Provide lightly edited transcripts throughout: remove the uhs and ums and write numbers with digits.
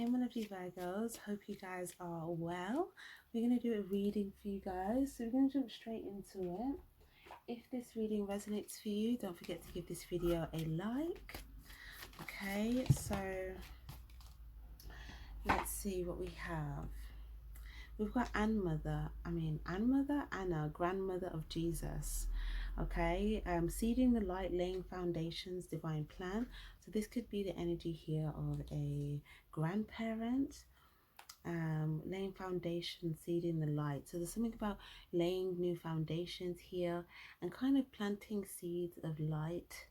Hey my lovely Virgos, hope you guys are well. We're going to do a reading for you guys, so we're going to jump straight into it. If this reading resonates for you, don't forget to give this video a like. Okay, so let's see what we have. We've got Anna, grandmother of Jesus. Okay, seeding the light, laying foundations, divine plan. So this could be the energy here of a grandparent, laying foundation, seeding the light. So there's something about laying new foundations here and kind of planting seeds of light.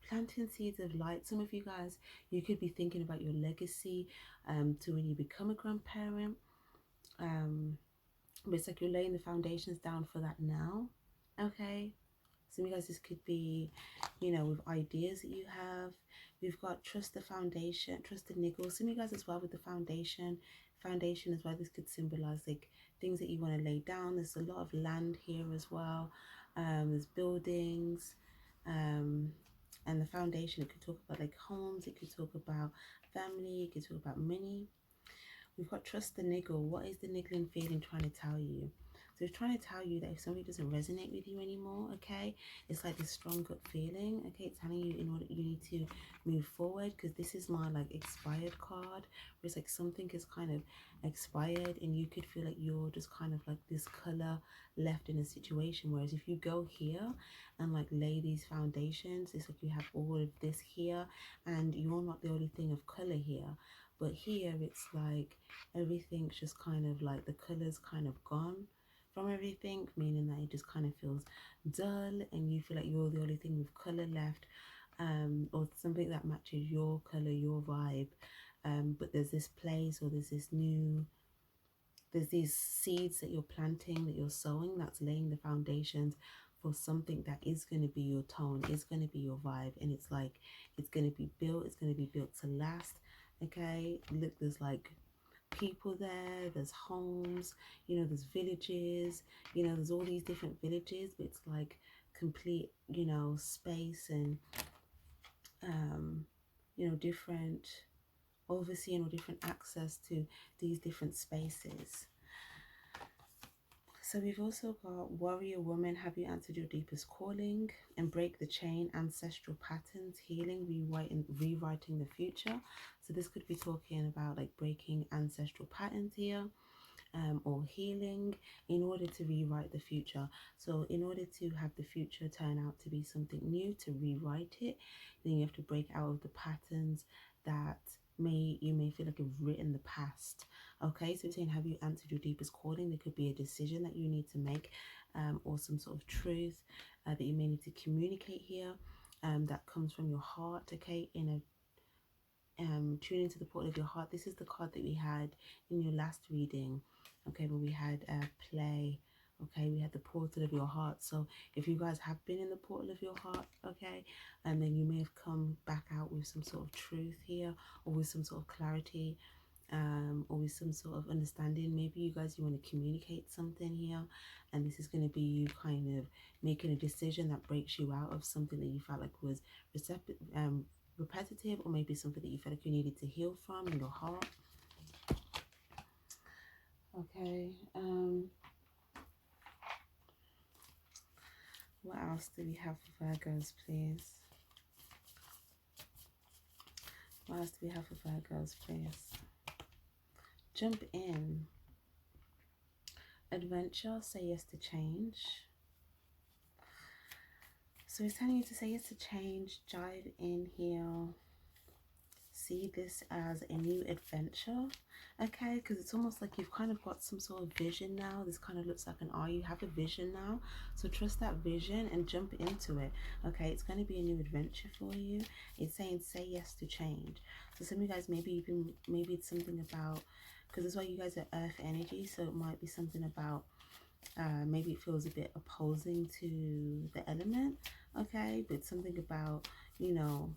Planting seeds of light. Some of you guys, you could be thinking about your legacy to when you become a grandparent. But it's like you're laying the foundations down for that now. Okay, some of you guys, this could be, you know, with ideas that you have. We've got trust the foundation, trust the niggle. Some of you guys as well with the foundation as well. This could symbolize like things that you want to lay down. There's a lot of land here as well. There's buildings, and the foundation. It could talk about like homes. It could talk about family. It could talk about money. We've got trust the niggle. What is the niggling feeling trying to tell you? So it's trying to tell you that if somebody doesn't resonate with you anymore, okay, it's like this strong gut feeling, okay, it's telling you in order you need to move forward, because this is my like expired card, where it's like something is kind of expired and you could feel like you're just kind of like this color left in a situation. Whereas if you go here and like lay these foundations, it's like you have all of this here and you're not the only thing of color here. But here it's like everything's just kind of like the color's kind of gone from everything, meaning that it just kind of feels dull and you feel like you're the only thing with color left, or something that matches your color, your vibe. But there's this place, or there's these seeds that you're planting, that you're sowing, that's laying the foundations for something that is going to be your tone, is going to be your vibe, and it's like it's going to be built, it's going to be built to last. Okay, look, there's like people there, there's homes, you know, there's villages, you know, there's all these different villages, but it's like complete, you know, space and you know, different overseeing or different access to these different spaces. So we've also got warrior woman, have you answered your deepest calling and break the chain, ancestral patterns, healing, rewriting the future. So this could be talking about like breaking ancestral patterns here, or healing in order to rewrite the future. So in order to have the future turn out to be something new, to rewrite it, then you have to break out of the patterns that you may feel like you've written the past. Okay, so it's saying, have you answered your deepest calling? There could be a decision that you need to make, or some sort of truth that you may need to communicate here, that comes from your heart. Okay, in a tune into the portal of your heart. This is the card that we had in your last reading, okay, when we had play. Okay, we had the portal of your heart. So if you guys have been in the portal of your heart, okay, and then you may have come back out with some sort of truth here, or with some sort of clarity, or with some sort of understanding. Maybe you guys, you want to communicate something here, and this is going to be you kind of making a decision that breaks you out of something that you felt like was repetitive, or maybe something that you felt like you needed to heal from in your heart. Okay, what else do we have for Virgos, please? What else do we have for Virgos, please? Jump in. Adventure, say yes to change. So it's telling you to say yes to change, dive in here. See this as a new adventure, okay, because it's almost like you've kind of got some sort of vision now. This kind of looks like an R. You have a vision now, so trust that vision and jump into it. Okay, it's going to be a new adventure for you. It's saying say yes to change. So some of you guys, maybe it's something about, because that's why you guys are earth energy, so it might be something about maybe it feels a bit opposing to the element, okay, but something about, you know,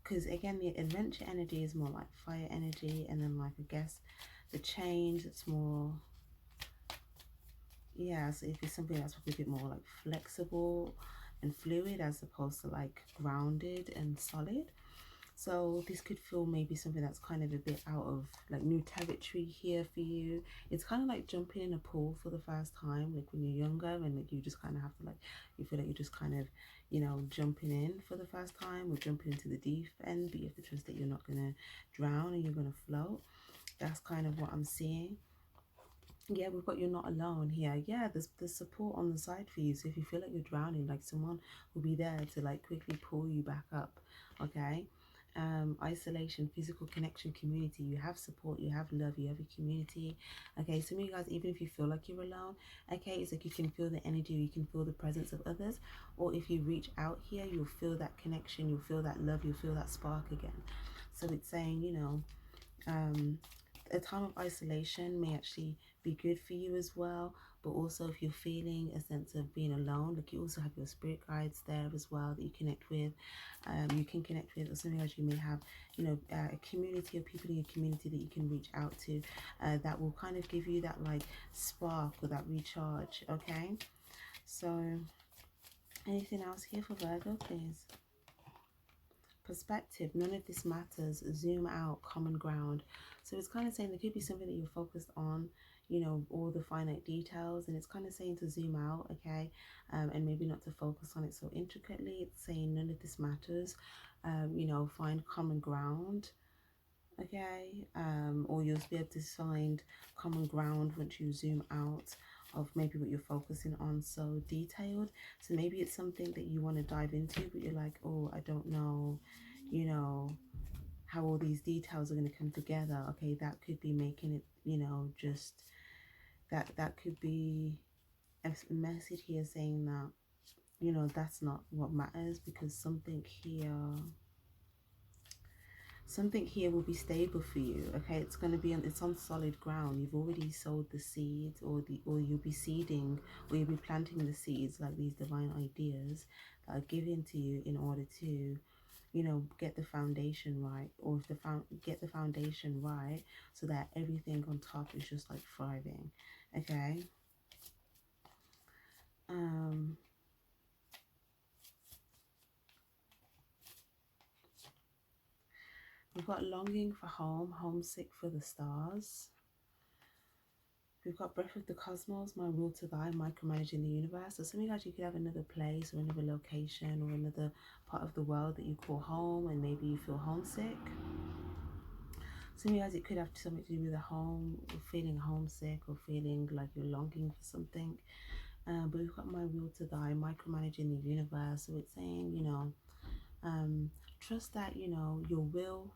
because again the adventure energy is more like fire energy, and then like I guess the change, it's more, yeah, so if it's something that's probably a bit more like flexible and fluid as opposed to like grounded and solid. So this could feel maybe something that's kind of a bit out of like new territory here for you. It's kind of like jumping in a pool for the first time, like when you're younger, and like you just kind of have to like, you feel like you're just kind of, you know, jumping in for the first time or jumping into the deep end, but you have to trust that you're not gonna drown and you're gonna float. That's kind of what I'm seeing. Yeah, we've got you're not alone here. Yeah, there's support on the side for you. So if you feel like you're drowning, like someone will be there to like quickly pull you back up. Okay. Isolation, physical connection, community. You have support, you have love, you have a community. Okay, some of you guys, even if you feel like you're alone, okay, it's like you can feel the energy, you can feel the presence of others. Or if you reach out here, you'll feel that connection, you'll feel that love, you'll feel that spark again. So it's saying, you know, a time of isolation may actually be good for you as well, but also if you're feeling a sense of being alone, like you also have your spirit guides there as well that you connect with. You can connect with, or something else, you may have, you know, a community of people in your community that you can reach out to, that will kind of give you that like spark or that recharge. Okay, so anything else here for Virgo, please? Perspective, none of this matters. Zoom out, common ground. So it's kind of saying there could be something that you're focused on, you know, all the finite details, and it's kind of saying to zoom out, okay, and maybe not to focus on it so intricately. It's saying none of this matters. You know, find common ground, okay, or you'll be able to find common ground once you zoom out of maybe what you're focusing on so detailed. So maybe it's something that you want to dive into, but you're like, oh, I don't know, you know, how all these details are going to come together. Okay, that could be making it, you know, just that could be a message here saying that, you know, that's not what matters, because something here will be stable for you. Okay, it's going to be on, it's on solid ground. You've already sowed the seeds, or you'll be seeding, or you'll be planting the seeds, like these divine ideas that are given to you in order to, you know, get the foundation right, or if get the foundation right, so that everything on top is just like thriving. Okay. We've got longing for home, homesick for the stars. We've got breath of the cosmos, my will to thy, micromanaging the universe. So some of you guys, you could have another place or another location or another part of the world that you call home, and maybe you feel homesick. Some of you guys, it could have something to do with a home, or feeling homesick, or feeling like you're longing for something. But we've got my will to thy, micromanaging the universe. So it's saying, you know, trust that, you know, your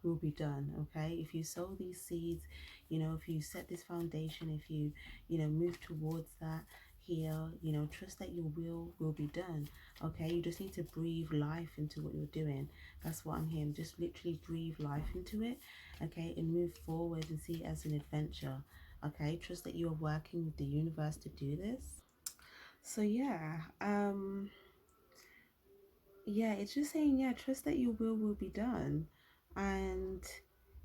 will be done. Okay, if you sow these seeds, you know, if you set this foundation, if you, you know, move towards that here, you know, trust that your will be done. Okay, you just need to breathe life into what you're doing. That's what I'm hearing. Just literally breathe life into it. Okay, and move forward and see it as an adventure. Okay, trust that you are working with the universe to do this. So yeah, yeah, it's just saying, yeah, trust that your will be done. And,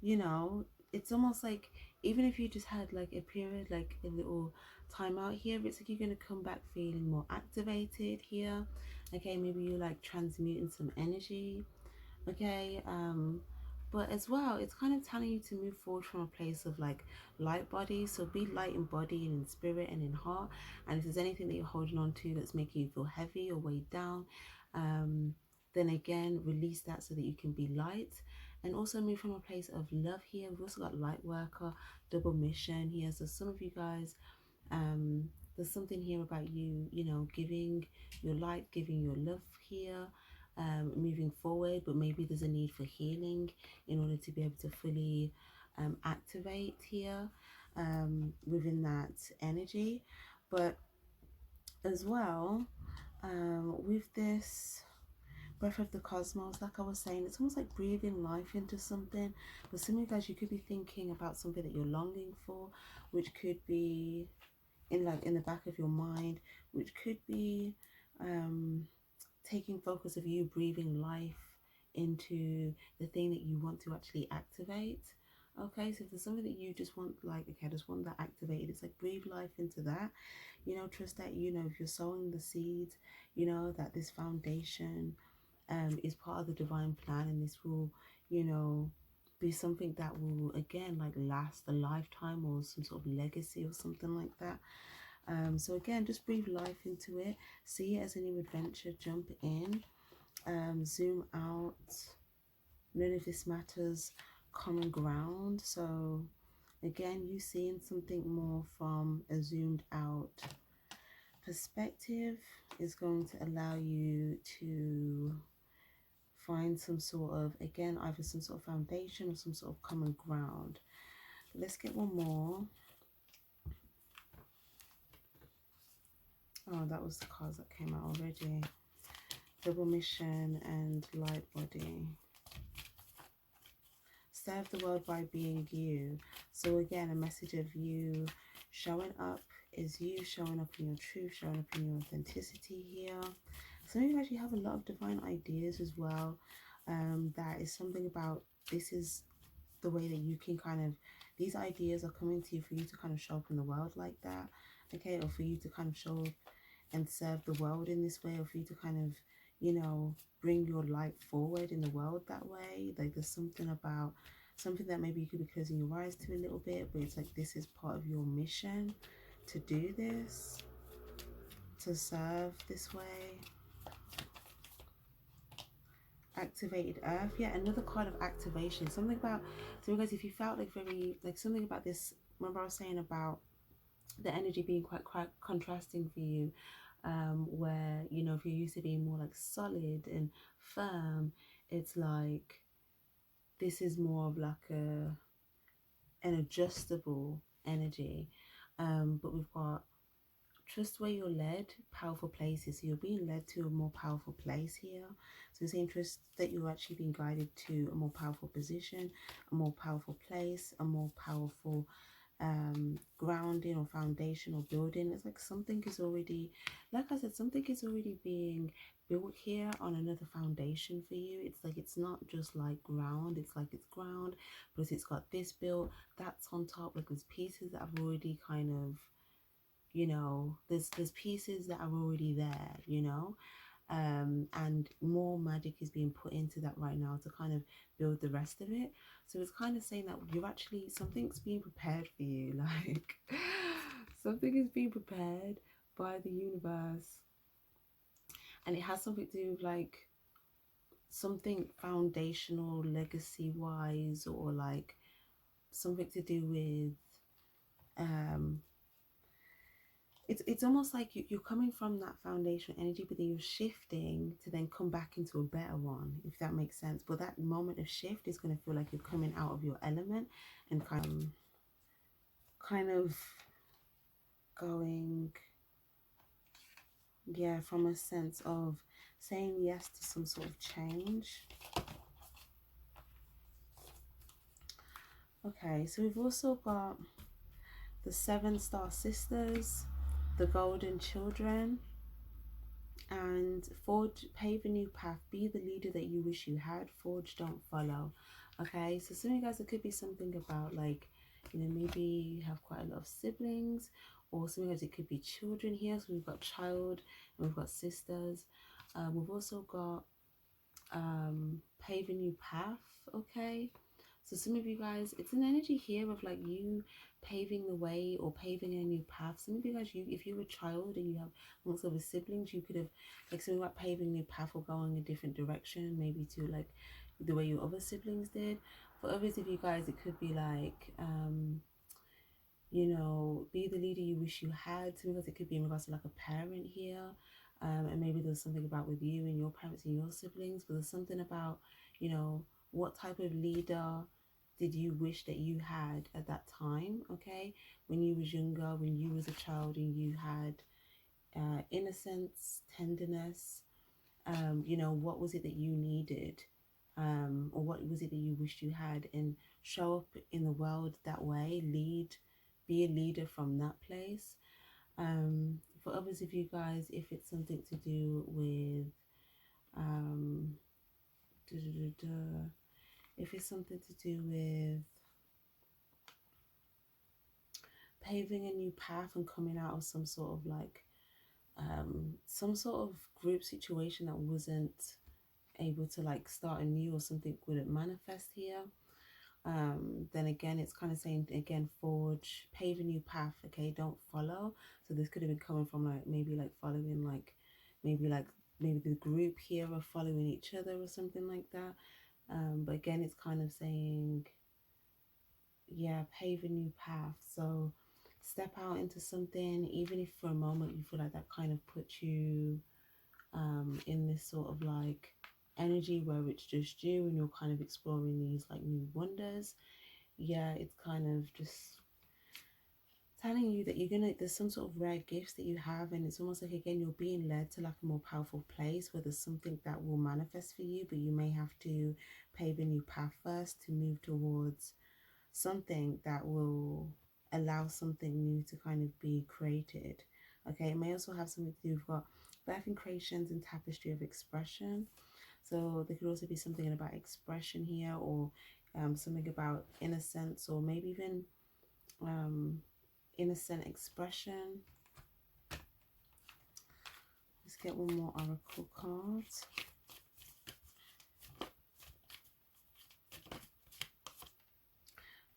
you know, it's almost like, even if you just had like a period, like a little time out here, it's like you're going to come back feeling more activated here. Okay, maybe you're like transmuting some energy. Okay, but as well, it's kind of telling you to move forward from a place of like light body. So be light in body and in spirit and in heart. And if there's anything that you're holding on to that's making you feel heavy or weighed down, then again, release that so that you can be light. And also move from a place of love here. We've also got light worker, double mission here. So some of you guys, there's something here about you, you know, giving your light, giving your love here, moving forward, but maybe there's a need for healing in order to be able to fully activate here, within that energy. But as well, with this breath of the cosmos, like I was saying, it's almost like breathing life into something. But some of you guys, you could be thinking about something that you're longing for, which could be in the back of your mind, which could be taking focus of you breathing life into the thing that you want to actually activate. Okay, so if there's something that you just want, like, okay, I just want that activated, it's like breathe life into that. You know, trust that, you know, if you're sowing the seeds, you know, that this foundation is part of the divine plan, and this will, you know, be something that will again like last a lifetime, or some sort of legacy or something like that. So again, just breathe life into it, see it as a new adventure, jump in, zoom out. None of this matters, common ground. So again, you seeing something more from a zoomed out perspective is going to allow you to find some sort of, again, either some sort of foundation or some sort of common ground. Let's get one more. Oh, that was the cards that came out already. Double mission and light body. Serve the world by being you. So again, a message of you showing up is you showing up in your truth, showing up in your authenticity here. Some of you actually have a lot of divine ideas as well. That is something about, this is the way that you can kind of, these ideas are coming to you for you to kind of show up in the world like that, okay, or for you to kind of show up and serve the world in this way, or for you to kind of, you know, bring your light forward in the world that way. Like there's something about, something that maybe you could be closing your eyes to a little bit, but it's like this is part of your mission to do this, to serve this way. Activated earth, yeah, another card of activation. Something about, so guys, if you felt like very, like something about this, remember I was saying about the energy being quite contrasting for you, where, you know, if you're used to being more like solid and firm, it's like this is more of like an adjustable energy. But we've got trust where you're led, powerful places. So you're being led to a more powerful place here. So it's saying trust that you're actually being guided to a more powerful position, a more powerful place, a more powerful grounding or foundation or building. It's like something is already, like I said, something is already being built here on another foundation for you. It's like, it's not just like ground, it's like it's ground, but it's got this built, that's on top. Like there's pieces that have already kind of, you know, there's pieces that are already there, you know, and more magic is being put into that right now to kind of build the rest of it. So it's kind of saying that you're actually, something's being prepared for you, like something is being prepared by the universe, and it has something to do with like something foundational, legacy wise, or like something to do with it's almost like you're coming from that foundation energy, but then you're shifting to then come back into a better one, if that makes sense. But that moment of shift is going to feel like you're coming out of your element and kind of going, yeah, from a sense of saying yes to some sort of change. Okay, so we've also got the 7-star sisters, the golden children, and forge, pave a new path, be the leader that you wish you had, forge, don't follow. Okay, so some of you guys, it could be something about like, you know, maybe you have quite a lot of siblings, or some of you guys, it could be children here. So we've got child and we've got sisters. We've also got pave a new path. Okay, so some of you guys, it's an energy here of like you paving the way or paving a new path. Some of you guys, you, if you're a child and you have lots of siblings, you could have like something about paving a new path or going a different direction, maybe to like the way your other siblings did. For others of you guys, it could be like you know, be the leader you wish you had. Some of us, it could be in regards to like a parent here. And maybe there's something about with you and your parents and your siblings, but there's something about, you know, what type of leader did you wish that you had at that time, okay? When you was younger, when you was a child and you had innocence, tenderness, you know, what was it that you needed? Or what was it that you wished you had? And show up in the world that way, lead, be a leader from that place. For others of you guys, if it's something to do with duh, duh, duh, duh, if it's something to do with paving a new path and coming out of some sort of like some sort of group situation that wasn't able to like start anew or something wouldn't manifest here. Then again, it's kind of saying again, forge, pave a new path. Okay, don't follow. So this could have been coming from like maybe like following like maybe the group here are following each other or something like that. But again, it's kind of saying, yeah, pave a new path. So step out into something, even if for a moment you feel like that kind of puts you in this sort of like energy where it's just you and you're kind of exploring these like new wonders. Yeah, it's kind of just telling you that there's some sort of rare gifts that you have, and it's almost like again you're being led to like a more powerful place where there's something that will manifest for you, but you may have to pave a new path first to move towards something that will allow something new to kind of be created. Okay, it may also have something to do with what birthing creations and tapestry of expression. So there could also be something about expression here, or something about innocence, or maybe even innocent expression. Let's get one more oracle card.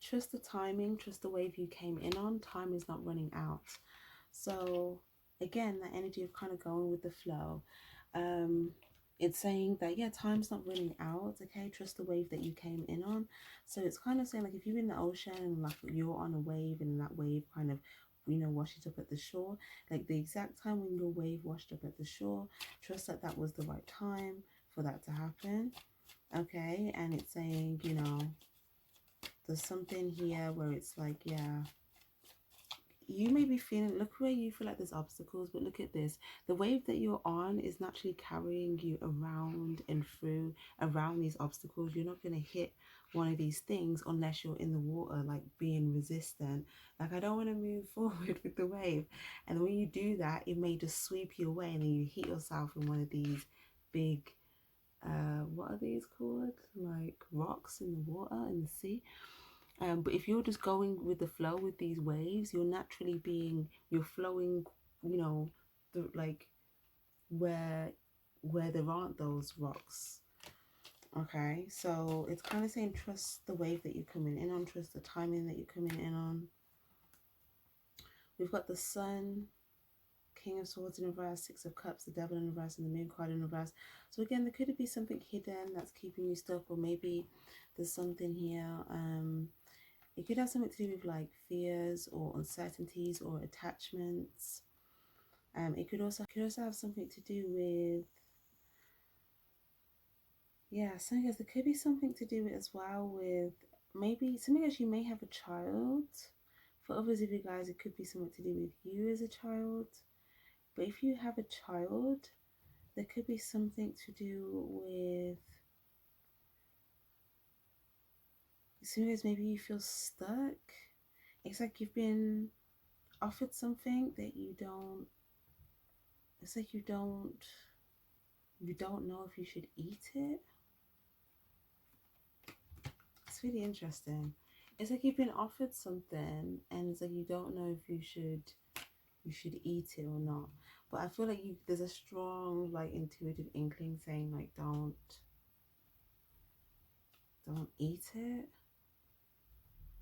Trust the timing, trust the wave you came in on. Time is not running out. So again, that energy of kind of going with the flow. It's saying that, yeah, time's not running out. Okay, trust the wave that you came in on. So it's kind of saying like if you're in the ocean and like you're on a wave and that wave kind of, you know, washes up at the shore, like the exact time when your wave washed up at the shore, trust that that was the right time for that to happen. Okay, and it's saying, you know, there's something here where it's like, yeah, you may be feeling, look where you feel like there's obstacles, but look at this. The wave that you're on is naturally carrying you around and through around these obstacles. You're not going to hit one of these things unless you're in the water, like being resistant. Like, I don't want to move forward with the wave. And when you do that, it may just sweep you away and then you hit yourself in one of these big, what are these called? Like rocks in the water, in the sea. But if you're just going with the flow with these waves, you're flowing, you know, like where there aren't those rocks. Okay, so it's kind of saying trust the wave that you're coming in on, trust the timing that you're coming in on. We've got the Sun, King of Swords in reverse, Six of Cups, the Devil in reverse, and the Moon card in reverse. So again, there could be something hidden that's keeping you stuck, or maybe there's something here. It could have something to do with like fears or uncertainties or attachments. It could also have something to do with, yeah, something else. There could be something to do with as well with maybe something else. You may have a child. For others of you guys, it could be something to do with you as a child. But if you have a child, there could be something to do with something else. Maybe you feel stuck. It's like you've been offered something that you don't, it's like you don't know if you should eat it. It's really interesting. It's like you've been offered something and it's like you don't know if you should eat it or not. But I feel like there's a strong like intuitive inkling saying like don't eat it.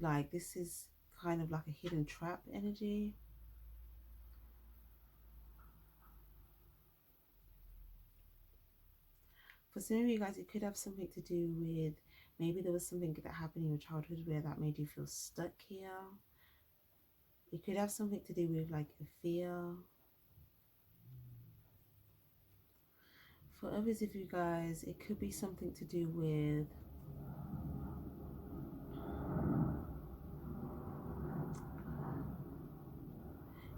Like this is kind of like a hidden trap energy. For some of you guys, it could have something to do with maybe there was something that happened in your childhood where that made you feel stuck here. It could have something to do with like a fear. For others of you guys, it could be something to do with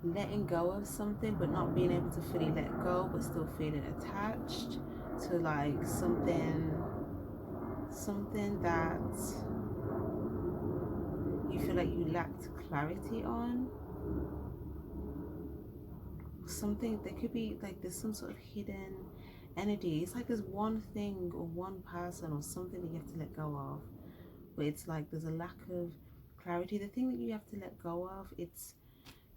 letting go of something but not being able to fully let go but still feeling attached to like something that you feel like you lacked clarity on. Something, there could be like there's some sort of hidden energy. It's like there's one thing or one person or something that you have to let go of, but it's like there's a lack of clarity. The thing that you have to let go of, it's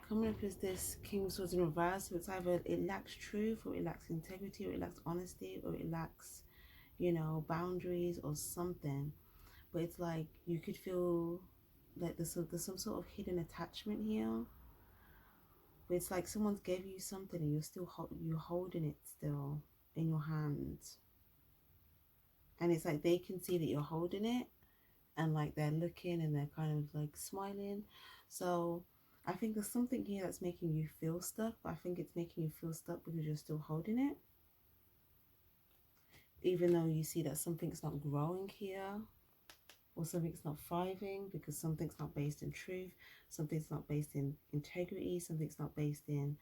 coming up as this King of Swords in reverse. So it's either it lacks truth, or it lacks integrity, or it lacks honesty, or it lacks, you know, boundaries or something. But it's like you could feel like there's some sort of hidden attachment here. But it's like someone's gave you something and you're holding it still in your hands. And it's like they can see that you're holding it, and like they're looking and they're kind of like smiling. So I think there's something here that's making you feel stuck, but I think it's making you feel stuck because you're still holding it. Even though you see that something's not growing here, or something's not thriving, because something's not based in truth, something's not based in integrity, something's not based in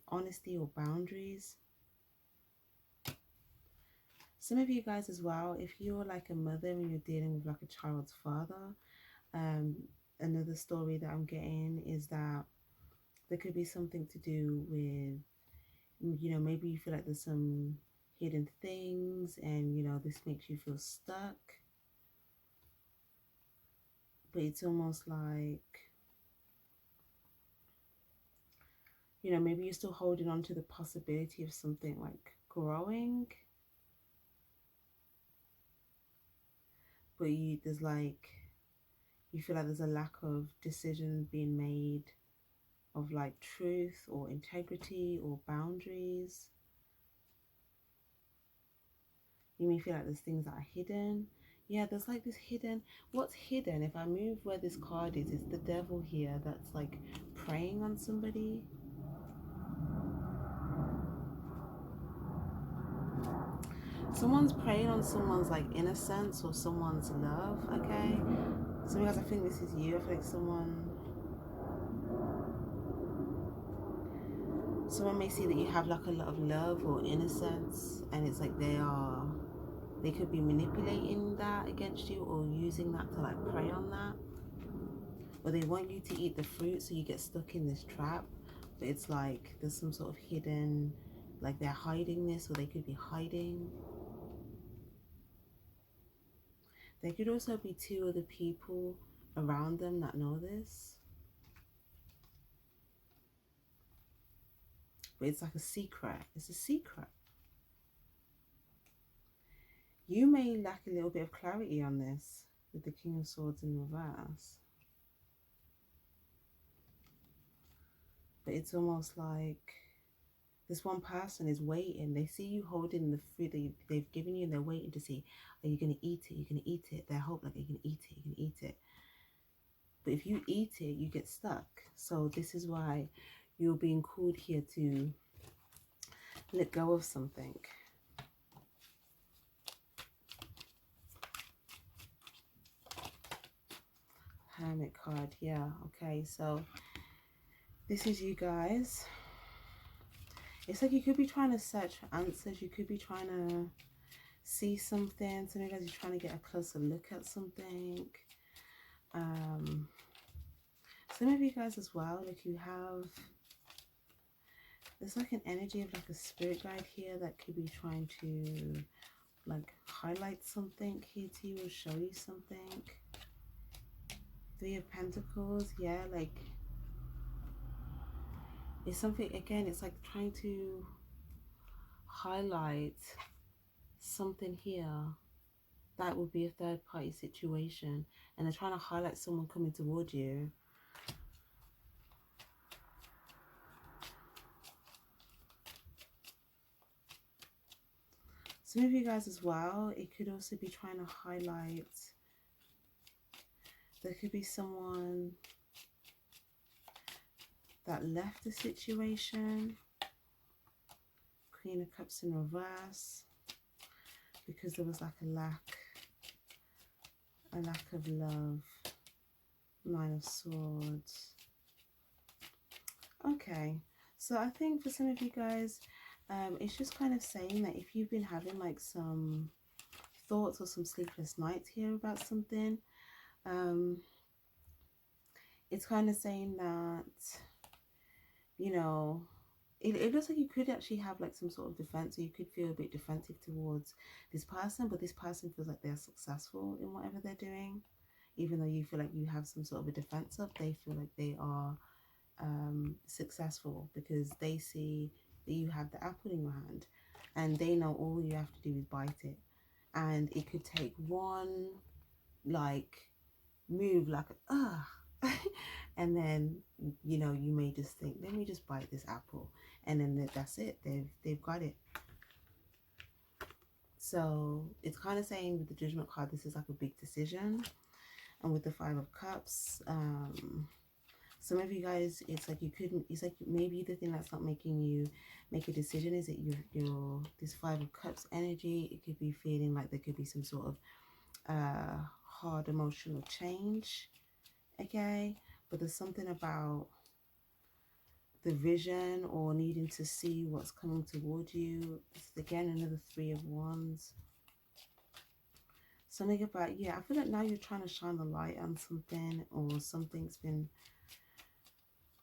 honesty or boundaries. Some of you guys as well, if you're like a mother and you're dealing with like a child's father, um, another story that I'm getting is that there could be something to do with, you know, maybe you feel like there's some hidden things and, you know, this makes you feel stuck. But it's almost like, you know, maybe you're still holding on to the possibility of something like growing, but there's like, you feel like there's a lack of decisions being made of like truth or integrity or boundaries. You may feel like there's things that are hidden. Yeah, there's like this hidden. What's hidden? If I move where this card is, it's the devil here that's like preying on somebody. Someone's preying on someone's like innocence or someone's love, okay? So because I think this is you, I feel like someone may see that you have like a lot of love or innocence, and it's like they could be manipulating that against you or using that to like prey on that, or they want you to eat the fruit so you get stuck in this trap. But it's like there's some sort of hidden, like they're hiding this, or they could be hiding. There could also be two other people around them that know this, but it's like a secret. It's a secret. You may lack a little bit of clarity on this with the King of Swords in reverse. But it's almost like this one person is waiting. They see you holding the fruit that they've given you, and they're waiting to see, are you going to eat it? You're going to eat it. They hope like, are you going to eat it? You're going to eat it. But if you eat it, you get stuck. So this is why you're being called here to let go of something. Hermit card, yeah, okay, so this is you guys. It's like you could be trying to search for answers, you could be trying to see something, some of you guys are trying to get a closer look at something. Some of you guys as well, like you have, there's like an energy of like a spirit guide here that could be trying to like highlight something here to you or show you something. Three of Pentacles, yeah, like it's something, again, it's like trying to highlight something here that would be a third party situation, and they're trying to highlight someone coming toward you. Some of you guys as well, it could also be trying to highlight, there could be someone that left the situation. Queen of Cups in reverse, because there was like a lack of love. Nine of Swords. Okay, so I think for some of you guys, it's just kind of saying that if you've been having like some thoughts or some sleepless nights here about something, it's kind of saying that, you know, it looks like you could actually have like some sort of defense, or you could feel a bit defensive towards this person, but this person feels like they're successful in whatever they're doing. Even though you feel like you have some sort of a defense up, they feel like they are successful because they see that you have the apple in your hand. and they know all you have to do is bite it. And it could take one like move, like and then you know, you may just think, let me just bite this apple, and then that's it. They've got it. So it's kind of saying with the Judgment card, this is like a big decision. And with the Five of Cups, some of you guys, it's like you couldn't, it's like maybe the thing that's not making you make a decision is that you're this Five of Cups energy. It could be feeling like there could be some sort of hard emotional change, okay? But there's something about the vision or needing to see what's coming toward you. It's again another Three of Wands. Something about, yeah, I feel like now you're trying to shine the light on something, or something's been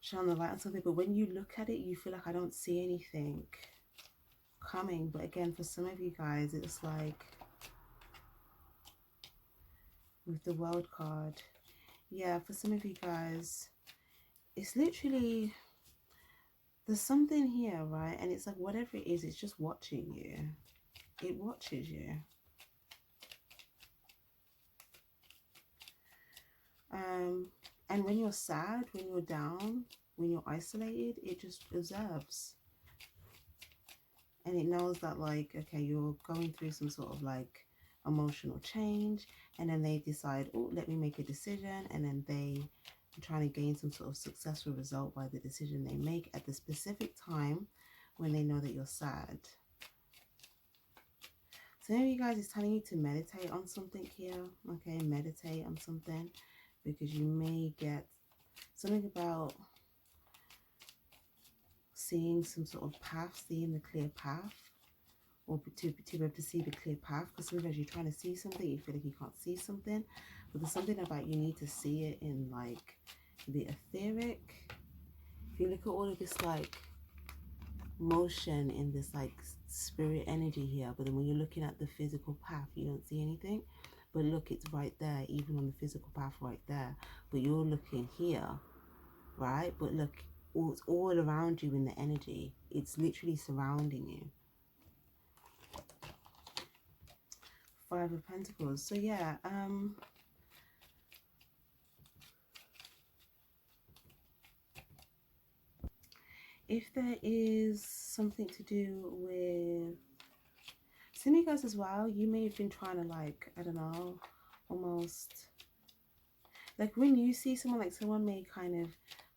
shine the light on something, but when you look at it, you feel like, I don't see anything coming. But again, for some of you guys, it's like with the World card, yeah, for some of you guys, it's literally, there's something here, right? And it's like whatever it is, it's just watching you. It watches you. And when you're sad, when you're down, when you're isolated, it just observes. And it knows that, like, okay, you're going through some sort of like emotional change, and then they decide, oh, let me make a decision, and then they are trying to gain some sort of successful result by the decision they make at the specific time when they know that you're sad. So maybe you guys, is telling you to meditate on something here, okay? Meditate on something, because you may get something about seeing some sort of path, seeing the clear path, or to be able to see the clear path. Because sometimes you're trying to see something, you feel like you can't see something, but there's something about you need to see it in like the etheric. If you look at all of this like motion in this like spirit energy here, but then when you're looking at the physical path, you don't see anything. But look, it's right there, even on the physical path right there. But you're looking here, right? But look, it's all around you in the energy. It's literally surrounding you. Five of Pentacles. So yeah, if there is something to do with some of you guys as well, you may have been trying to like, I don't know, almost like when you see someone, like someone may kind of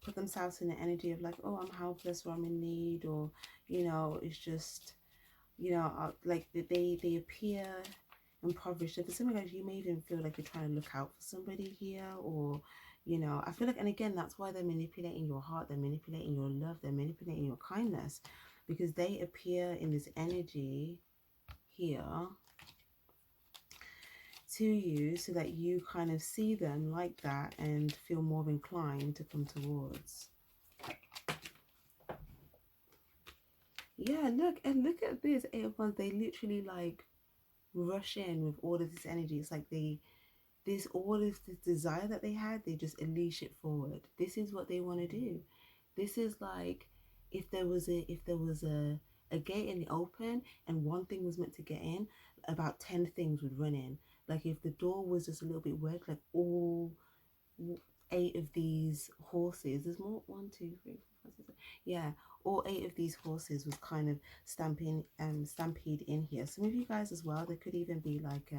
put themselves in the energy of like, oh, I'm helpless, or I'm in need, or, you know, it's just, you know, like they appear impoverished. So for some of you guys, you may even feel like you're trying to look out for somebody here, or, you know, I feel like, and again, that's why they're manipulating your heart, they're manipulating your love, they're manipulating your kindness, because they appear in this energy here to you so that you kind of see them like that and feel more inclined to come towards. Yeah, look, and look at this, Eight of Wands. They literally like rush in with all of this energy. It's like all of this desire that they had, they just unleash it forward. This is what they want to do. This is like if there was a gate in the open and one thing was meant to get in, about 10 things would run in. Like if the door was just a little bit weird, like all 8 of these horses, there's more, 1, 2, 3, 4, 5, 6, 7. Yeah, all 8 of these horses was kind of stampede in here. Some of you guys as well, there could even be like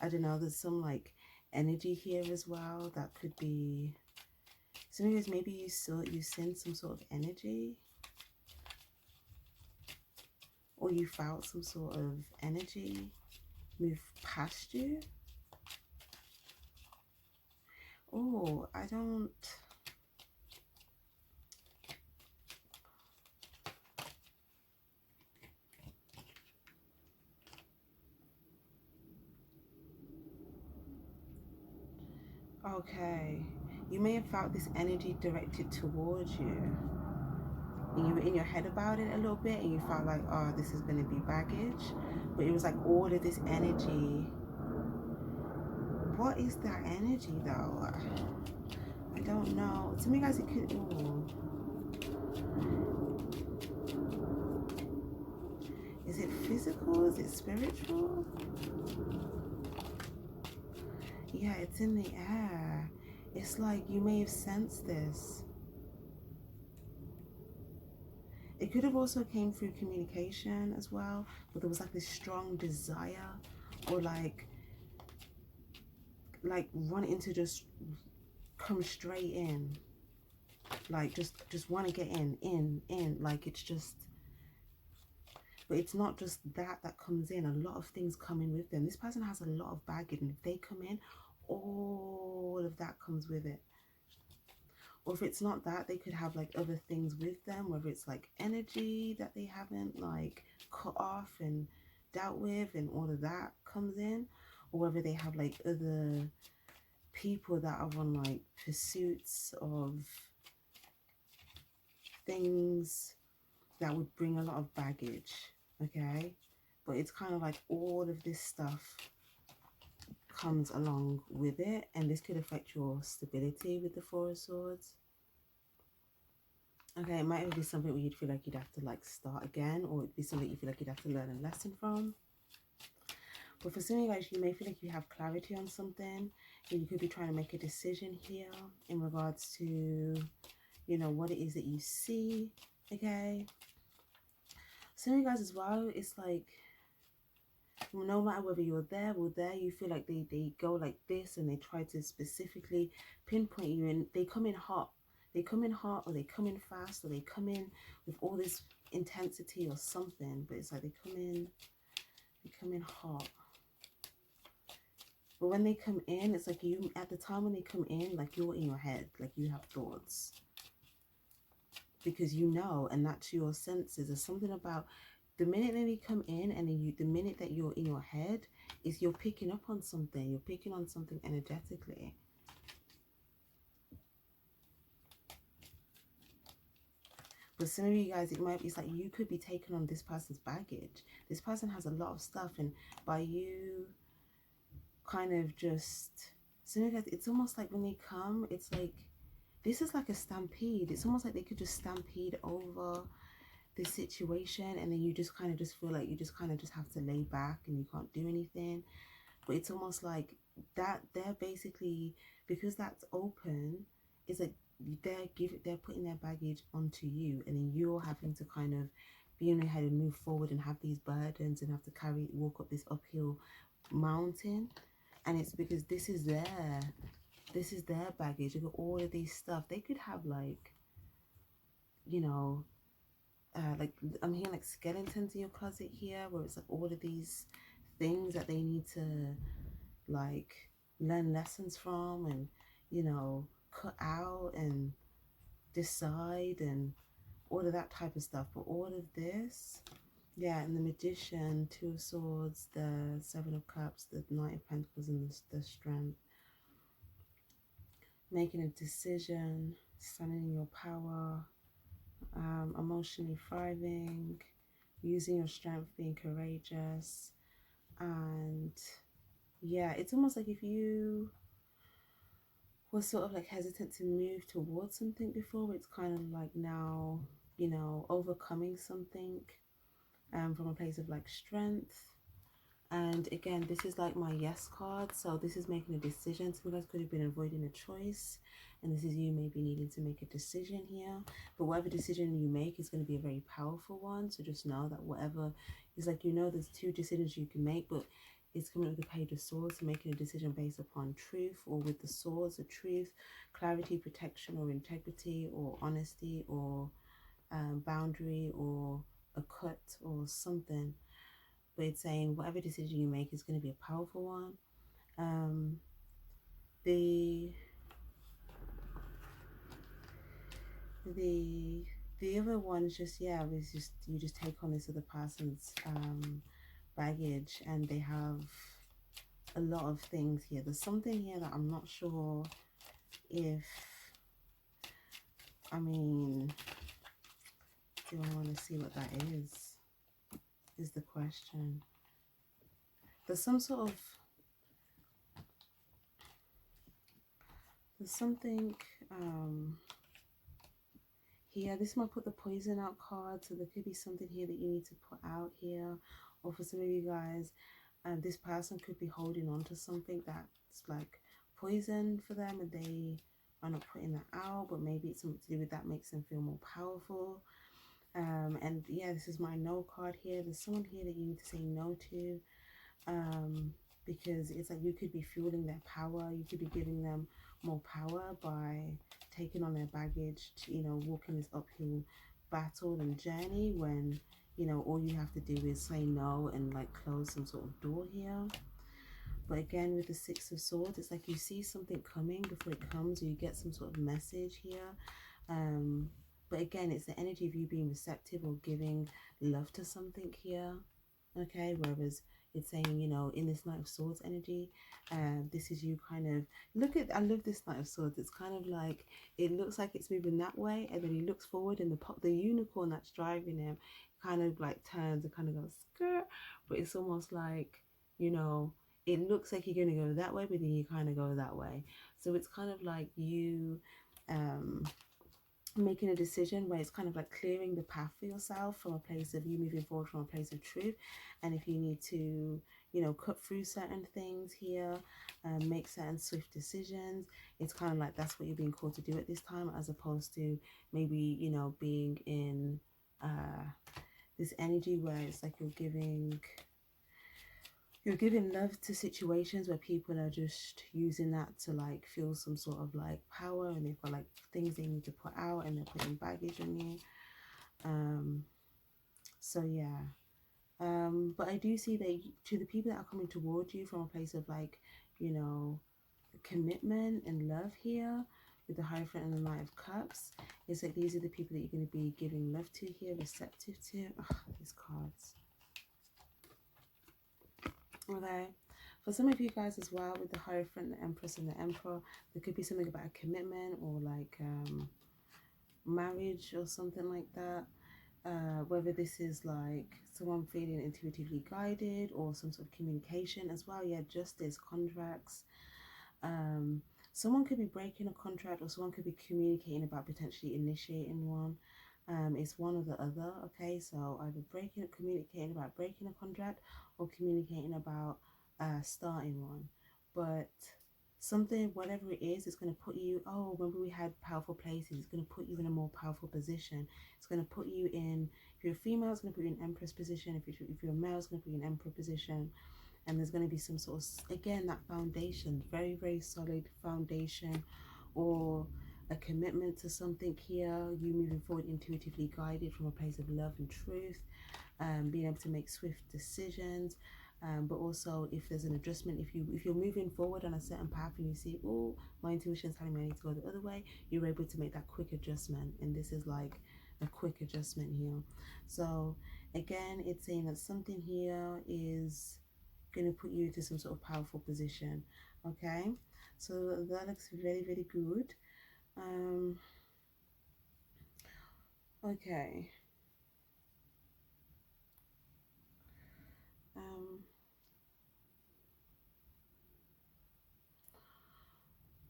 I don't know, there's some like energy here as well that could be, some of you guys, maybe you sense some sort of energy, or you felt some sort of energy move past you. Oh, I don't, okay, you may have felt this energy directed towards you, and you were in your head about it a little bit, and you felt like, oh, this is going to be baggage, but it was like all of this energy. What is that energy though? I don't know. To me, guys, it could, ooh, Is it physical? Is it spiritual? Yeah, it's in the air. It's like you may have sensed this. It could have also came through communication as well, but there was like this strong desire, or like wanting to just come straight in, like just want to get in, like it's just. But it's not just that comes in. A lot of things come in with them. This person has a lot of baggage, and if they come in, all of that comes with it. Or if it's not that, they could have like other things with them, whether it's like energy that they haven't like cut off and dealt with, and all of that comes in, or whether they have like other people that are on like pursuits of things that would bring a lot of baggage, okay? But it's kind of like all of this stuff comes along with it, and this could affect your stability with the Four of Swords. Okay, it might even be something where you'd feel like you'd have to like start again, or it'd be something you feel like you'd have to learn a lesson from. But for some of you guys, you may feel like you have clarity on something, and you could be trying to make a decision here in regards to, you know, what it is that you see, okay? Some of you guys as well, it's like, no matter whether you're there or there, you feel like they go like this, and they try to specifically pinpoint you, and they come in hot. They come in hot, or they come in fast, or they come in with all this intensity or something, but it's like they come in hot. But when they come in, it's like you, at the time when they come in, like you're in your head, like you have thoughts. Because you know, and that's your senses. There's something about the minute that they come in, and then the minute that you're in your head, is you're picking up on something. You're picking on something energetically. But some of you guys, it's like you could be taking on this person's baggage. This person has a lot of stuff, and by you kind of just, some of you guys, it's almost like when they come, it's like, this is like a stampede. It's almost like they could just stampede over this situation, and then you just kind of just feel like you just kind of just have to lay back and you can't do anything. But it's almost like that they're basically, because that's open, it's like they're putting their baggage onto you, and then you're having to kind of be in your head and move forward and have these burdens and have to walk up this uphill mountain. And it's because this is their baggage. They've got all of these stuff. They could have like, you know, like I'm hearing like skeletons in your closet here, where it's like all of these things that they need to like learn lessons from, and, you know, cut out and decide, and all of that type of stuff. But all of this, yeah, and the Magician, Two of Swords, the Seven of Cups, the Knight of Pentacles, and the Strength. Making a decision, standing in your power, emotionally thriving, using your strength, being courageous. And yeah, it's almost like if you were sort of like hesitant to move towards something before, it's kind of like now, you know, overcoming something from a place of like strength. And again, this is like my yes card, so this is making a decision. So you guys could have been avoiding a choice, and this is you maybe needing to make a decision here. But whatever decision you make is going to be a very powerful one. So just know that whatever is like, you know, there's two decisions you can make, but it's coming with the Page of Swords, so making a decision based upon truth, or with the swords, the truth, clarity, protection, or integrity, or honesty, or boundary, or a cut, or something. But it's saying whatever decision you make is going to be a powerful one. The other one is just, yeah, it's just, you just take on this other person's baggage, and they have a lot of things here. There's something here that I'm not sure if, I mean, do I want to see what that is the question. There's some sort of, there's something here. This might put the poison out card, so there could be something here that you need to put out here. Or for some of you guys, this person could be holding on to something that's like poison for them, and they are not putting that out, but maybe it's something to do with that makes them feel more powerful. And yeah, this is my no card here. There's someone here that you need to say no to, because it's like you could be fueling their power. You could be giving them more power by taking on their baggage to, you know, walking this uphill battle and journey, when, you know, all you have to do is say no and like close some sort of door here. But again, with the Six of Swords, it's like you see something coming before it comes, or you get some sort of message here. But again, it's the energy of you being receptive or giving love to something here. Okay, whereas it's saying, you know, in this Knight of Swords energy, this is you kind of, look at, I love this Knight of Swords. It's kind of like, it looks like it's moving that way, and then he looks forward, and the unicorn that's driving him kind of like turns and kind of goes skirt, but it's almost like, you know, it looks like you're going to go that way, but then you kind of go that way. So it's kind of like you making a decision where it's kind of like clearing the path for yourself from a place of you moving forward from a place of truth. And if you need to, you know, cut through certain things here, make certain swift decisions, it's kind of like that's what you're being called to do at this time, as opposed to maybe, you know, being in this energy where it's like you're giving love to situations where people are just using that to like feel some sort of like power, and they've got like things they need to put out, and they're putting baggage on you. So yeah, but I do see that to the people that are coming towards you from a place of like, you know, commitment and love here, with the Hierophant and the Knight of Cups, it's like these are the people that you're going to be giving love to here, receptive to. Oh, these cards. Okay, for some of you guys as well, with the Hierophant, the Empress, and the Emperor, there could be something about a commitment, or like marriage or something like that. Whether this is like someone feeling intuitively guided, or some sort of communication as well. Yeah, justice, contracts. Someone could be breaking a contract, or someone could be communicating about potentially initiating one. It's one or the other. Okay, so either communicating about breaking a contract, or communicating about starting one. But something, whatever it is, it's going to put you, oh, remember we had powerful places, it's going to put you in a more powerful position. It's going to put you in, if you're a female, it's going to put you in Empress position. If you're a male, it's going to put you in Emperor position. And there's going to be some sort of, again, that foundation, very, very solid foundation, or a commitment to something here, you moving forward intuitively guided from a place of love and truth, being able to make swift decisions. But also, if there's an adjustment, if you're moving forward on a certain path and you see, oh, my intuition is telling me I need to go the other way, you're able to make that quick adjustment. And this is like a quick adjustment here. So again, it's saying that something here is going to put you into some sort of powerful position. Okay, so that looks very, very good. Okay.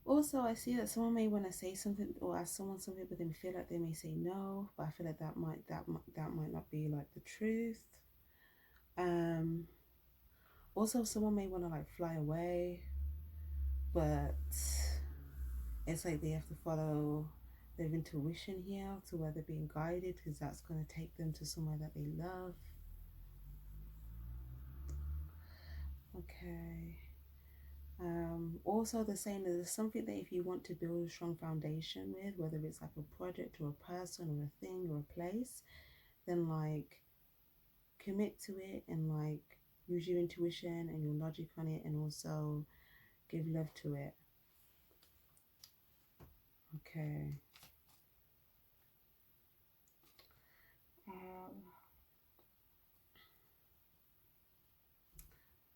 Also, I see that someone may want to say something or ask someone something, but then feel like they may say no. But I feel like that might not be like the truth. Also, someone may want to like fly away, but it's like they have to follow their intuition here to where they're being guided, because that's going to take them to somewhere that they love. Okay. Also, they're saying that there's something that if you want to build a strong foundation with, whether it's like a project or a person or a thing or a place, then like commit to it, and like use your intuition and your logic on it, and also give love to it. Okay.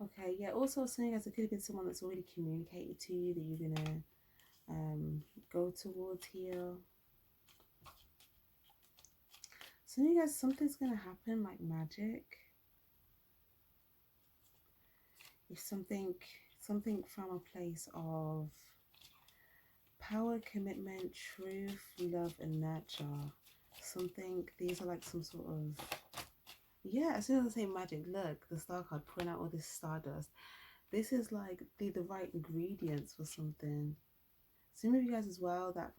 Okay, yeah, also saying as it could have been someone that's already communicated to you that you're gonna go towards here. So you guys, something's gonna happen like magic. If something from a place of power, commitment, truth, love, and nurture. something. These are like some sort of, yeah, as soon as I say magic, look, the star card putting out all this stardust. This is like the right ingredients for something. Some of you guys as well, that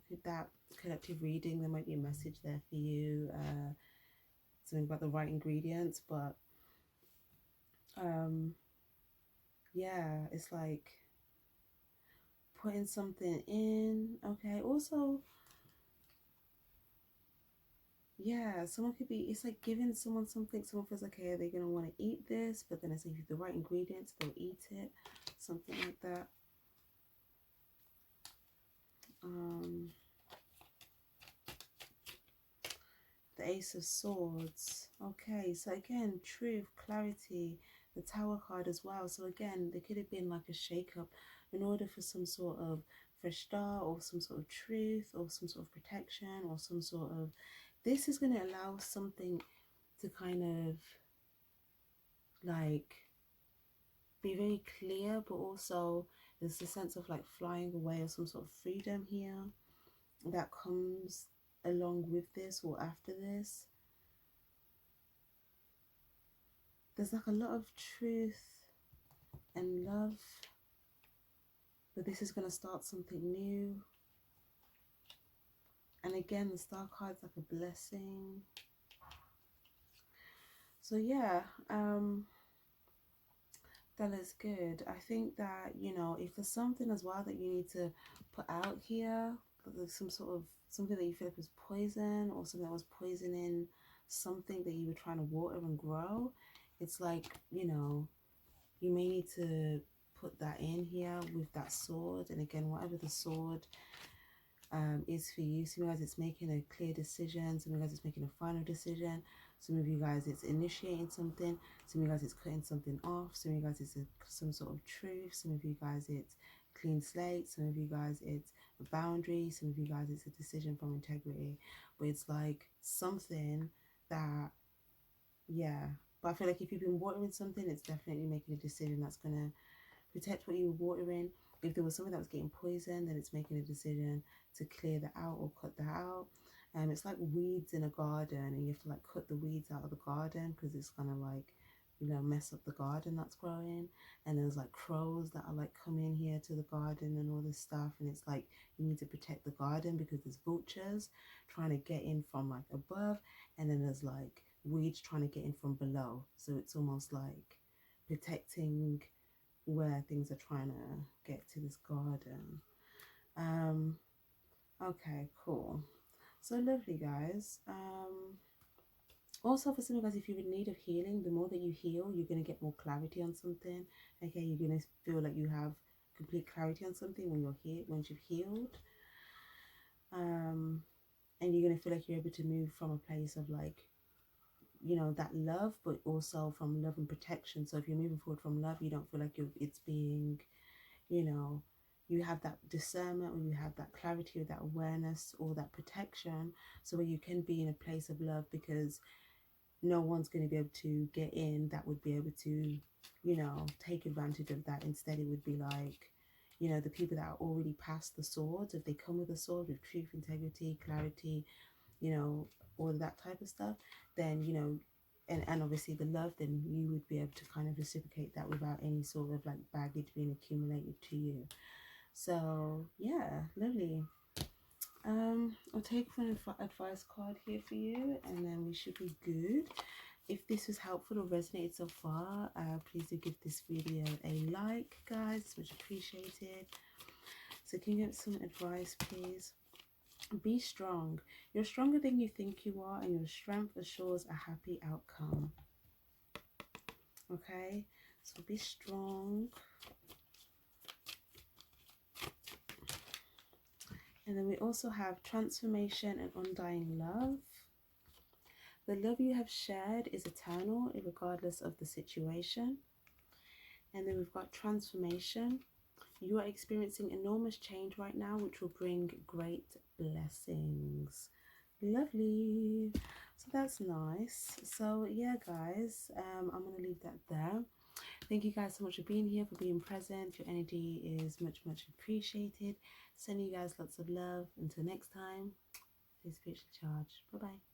collective reading, there might be a message there for you, something about the right ingredients, but yeah, it's like putting something in. Okay, also, yeah, someone could be, it's like giving someone something. Someone feels like, hey, they're gonna want to eat this, but then it's like the right ingredients, they'll eat it, something like that. um the Ace of Swords. Okay, so again, truth, clarity, the Tower card as well. So again, there could have been like a shake-up in order for some sort of fresh start, or some sort of truth, or some sort of protection, or some sort of, this is going to allow something to kind of like be very clear, but also there's a sense of like flying away, or some sort of freedom here that comes along with this or after this. There's like a lot of truth and love, but this is going to start something new. And again, the star card's like a blessing. So yeah, that is good. I think that, you know, if there's something as well that you need to put out here, like some sort of something that you feel like was poison, or something that was poisoning something that you were trying to water and grow, it's like, you know, you may need to put that in here with that sword. And again, whatever the sword is for you. Some of you guys, it's making a clear decision. Some of you guys, it's making a final decision. Some of you guys, it's initiating something. Some of you guys, it's cutting something off. Some of you guys, it's some sort of truth. Some of you guys, it's clean slate. Some of you guys, it's a boundary. Some of you guys, it's a decision from integrity. But it's like something that, yeah. But I feel like if you've been watering something, it's definitely making a decision that's going to protect what you were watering. If there was something that was getting poisoned, then it's making a decision to clear that out or cut that out. It's like weeds in a garden, and you have to like cut the weeds out of the garden because it's gonna like, you know, mess up the garden that's growing. And there's like crows that are like coming here to the garden and all this stuff, and it's like you need to protect the garden because there's vultures trying to get in from like above, and then there's like weeds trying to get in from below. So it's almost like protecting where things are trying to get to this garden. Okay, cool. So lovely, guys. Also, for some of you guys, if you're in need of healing, the more that you heal, you're going to get more clarity on something. Okay, you're going to feel like you have complete clarity on something when you're here, once you've healed. And you're going to feel like you're able to move from a place of like, you know, that love, but also from love and protection. So if you're moving forward from love, you don't feel like it's being, you know, you have that discernment, or you have that clarity, or that awareness, or that protection, so where you can be in a place of love, because no one's going to be able to get in that would be able to, you know, take advantage of that. Instead, it would be like, you know, the people that are already past the swords, if they come with a sword with truth, integrity, clarity, you know, all of that type of stuff, then, you know, and obviously the love, then you would be able to kind of reciprocate that without any sort of like baggage being accumulated to you. So yeah, lovely. I'll take one advice card here for you, and then we should be good. If this was helpful or resonated so far, please do give this video a like, guys. It's much appreciated. So can you get some advice, please? Be strong. You're stronger than you think you are, and your strength assures a happy outcome. Okay, so be strong. And then we also have transformation and undying love. The love you have shared is eternal, regardless of the situation. And then we've got transformation. You are experiencing enormous change right now, which will bring great blessings. Lovely. So that's nice. So yeah, guys, I'm going to leave that there. Thank you guys so much for being here, for being present. Your energy is much, much appreciated. Sending you guys lots of love. Until next time, Stay spiritually charged. Bye bye.